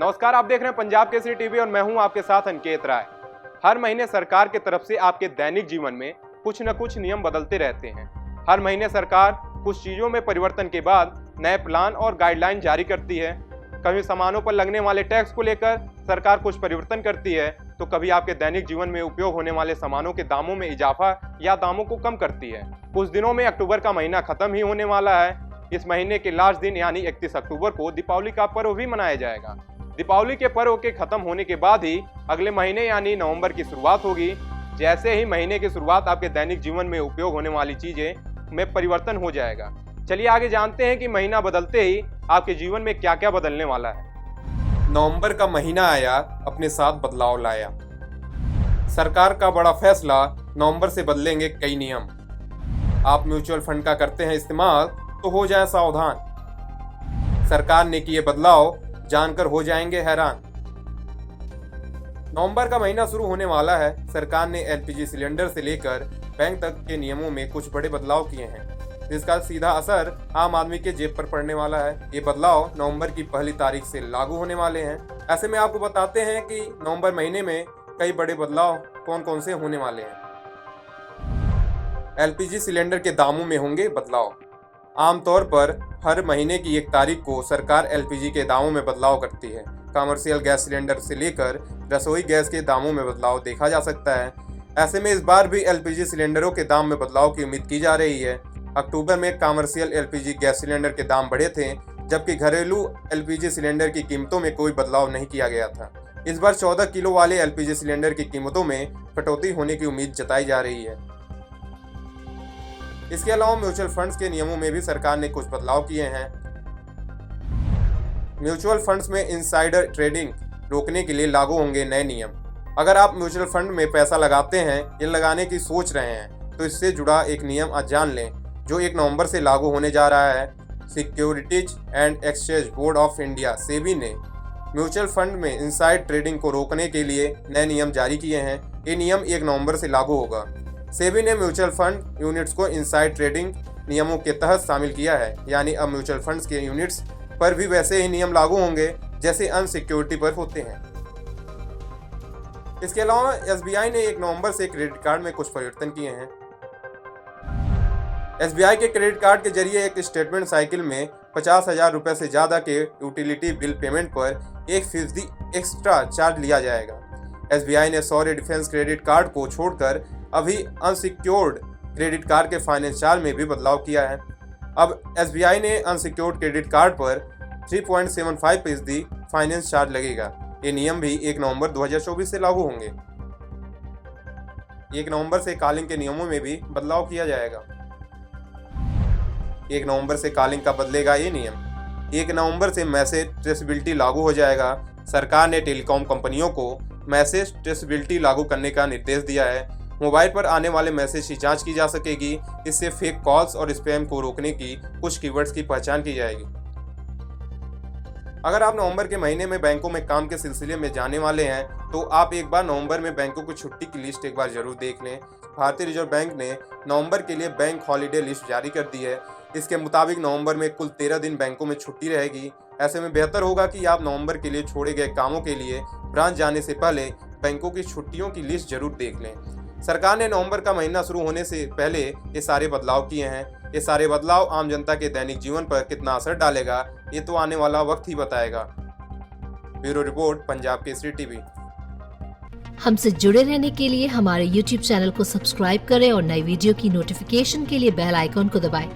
नमस्कार, आप देख रहे हैं पंजाब केसरी टीवी और मैं हूं आपके साथ अंकित राय। हर महीने सरकार की तरफ से आपके दैनिक जीवन में कुछ न कुछ नियम बदलते रहते हैं। हर महीने सरकार कुछ चीजों में परिवर्तन के बाद नए प्लान और गाइडलाइन जारी करती है। कभी सामानों पर लगने वाले टैक्स को लेकर सरकार कुछ परिवर्तन करती है, तो कभी आपके दैनिक जीवन में उपयोग होने वाले सामानों के दामों में इजाफा या दामों को कम करती है। कुछ दिनों में अक्टूबर का महीना खत्म ही होने वाला है। इस महीने के लास्ट दिन यानी 31 अक्टूबर को दीपावली का पर्व भी मनाया जाएगा। दीपावली के पर्व के खत्म होने के बाद ही अगले महीने यानी नवंबर की शुरुआत होगी। जैसे ही महीने की शुरुआत, आपके दैनिक जीवन में उपयोग होने वाली चीजें में परिवर्तन हो जाएगा। चलिए आगे जानते हैं कि महीना बदलते ही आपके जीवन में क्या क्या बदलने वाला है। नवंबर का महीना आया, अपने साथ बदलाव लाया। सरकार का बड़ा फैसला, नवंबर से बदलेंगे कई नियम। आप म्यूचुअल फंड का करते हैं इस्तेमाल तो हो जाए सावधान। सरकार ने किए बदलाव, जानकर हो जाएंगे हैरान। नवंबर का महीना शुरू होने वाला है। सरकार ने एलपीजी सिलेंडर से लेकर बैंक तक के नियमों में कुछ बड़े बदलाव किए हैं, जिसका सीधा असर आम आदमी के जेब पर पड़ने वाला है। ये बदलाव नवंबर की पहली तारीख से लागू होने वाले हैं। ऐसे में आपको बताते हैं कि नवंबर महीने में कई बड़े बदलाव कौन कौन से होने वाले हैं। एलपीजी सिलेंडर के दामों में होंगे बदलाव। आमतौर पर हर महीने की 1 तारीख को सरकार एलपीजी के दामों में बदलाव करती है। कमर्शियल गैस सिलेंडर से लेकर रसोई गैस के दामों में बदलाव देखा जा सकता है। ऐसे में इस बार भी एलपीजी सिलेंडरों के दाम में बदलाव की उम्मीद की जा रही है। अक्टूबर में कमर्शियल एलपीजी गैस सिलेंडर के दाम बढ़े थे, जबकि घरेलू एलपीजी सिलेंडर की कीमतों में कोई बदलाव नहीं किया गया था। इस बार 14 किलो वाले एलपीजी सिलेंडर की कीमतों में कटौती होने की उम्मीद जताई जा रही है। इसके अलावा म्यूचुअल फंड्स के नियमों में भी सरकार ने कुछ बदलाव किए हैं। म्यूचुअल फंड्स में इनसाइडर ट्रेडिंग रोकने के लिए लागू होंगे नए नियम। अगर आप म्यूचुअल फंड में पैसा लगाते हैं या लगाने की सोच रहे हैं, तो इससे जुड़ा एक नियम आज जान लें, जो 1 नवंबर से लागू होने जा रहा है। Securities and exchange board of India SEBI ने म्यूचुअल फंड में इनसाइड ट्रेडिंग को रोकने के लिए नए नियम जारी किए हैं। ये नियम 1 नवंबर से लागू होगा। सेबी ने म्यूचुअल फंड यूनिट्स को इनसाइड ट्रेडिंग नियमों के तहत शामिल किया है, यानी अब म्यूचुअल फंड्स के यूनिट्स पर भी वैसे ही नियम लागू होंगे जैसे अन्य सिक्योरिटी पर होते हैं। इसके अलावा एसबीआई ने 1 नवंबर से क्रेडिट कार्ड में कुछ परिवर्तन किए हैं। एसबीआई के क्रेडिट कार्ड के जरिए एक स्टेटमेंट साइकिल में 50,000 रुपए से ज्यादा के यूटिलिटी बिल पेमेंट पर 1% एक्स्ट्रा चार्ज लिया जाएगा। एसबीआई ने सौर्य डिफेंस क्रेडिट कार्ड को छोड़कर अभी अनसिक्योर्ड क्रेडिट कार्ड के फाइनेंस चार्ज में भी बदलाव किया है। अब एसबीआई ने अनसिक्योर्ड क्रेडिट कार्ड पर 3.75% फाइनेंस चार्ज लगेगा। ये नियम भी 1 नवंबर 2024 से लागू होंगे। 1 नवंबर से कॉलिंग के नियमों में भी बदलाव किया जाएगा। 1 नवंबर से कॉलिंग का बदलेगा ये नियम। 1 नवंबर से मैसेज ट्रेसेबिलिटी लागू हो जाएगा। सरकार ने टेलीकॉम कंपनियों को मैसेज ट्रेसेबिलिटी लागू करने का निर्देश दिया है। मोबाइल पर आने वाले मैसेज की जांच की जा सकेगी। इससे फेक कॉल्स और स्पैम को रोकने की कुछ कीवर्ड्स की पहचान की जाएगी। अगर आप नवंबर के महीने में बैंकों में काम के सिलसिले में जाने वाले हैं, तो आप एक बार नवंबर में बैंकों की छुट्टी की लिस्ट एक बार जरूर देख लें। भारतीय रिजर्व बैंक ने नवंबर के लिए बैंक हॉलीडे लिस्ट जारी कर दी है। इसके मुताबिक नवंबर में कुल 13 दिन बैंकों में छुट्टी रहेगी। ऐसे में बेहतर होगा कि आप नवंबर के लिए छोड़े गए कामों के लिए ब्रांच जाने से पहले बैंकों की छुट्टियों की लिस्ट जरूर देख लें। सरकार ने नवंबर का महीना शुरू होने से पहले ये सारे बदलाव किए हैं। ये सारे बदलाव आम जनता के दैनिक जीवन पर कितना असर डालेगा, ये तो आने वाला वक्त ही बताएगा। Bureau report, Punjab Kesari TV. हमसे जुड़े रहने के लिए हमारे YouTube चैनल को सब्सक्राइब करें और नई वीडियो की नोटिफिकेशन के लिए बेल आइकॉन को दबाएं।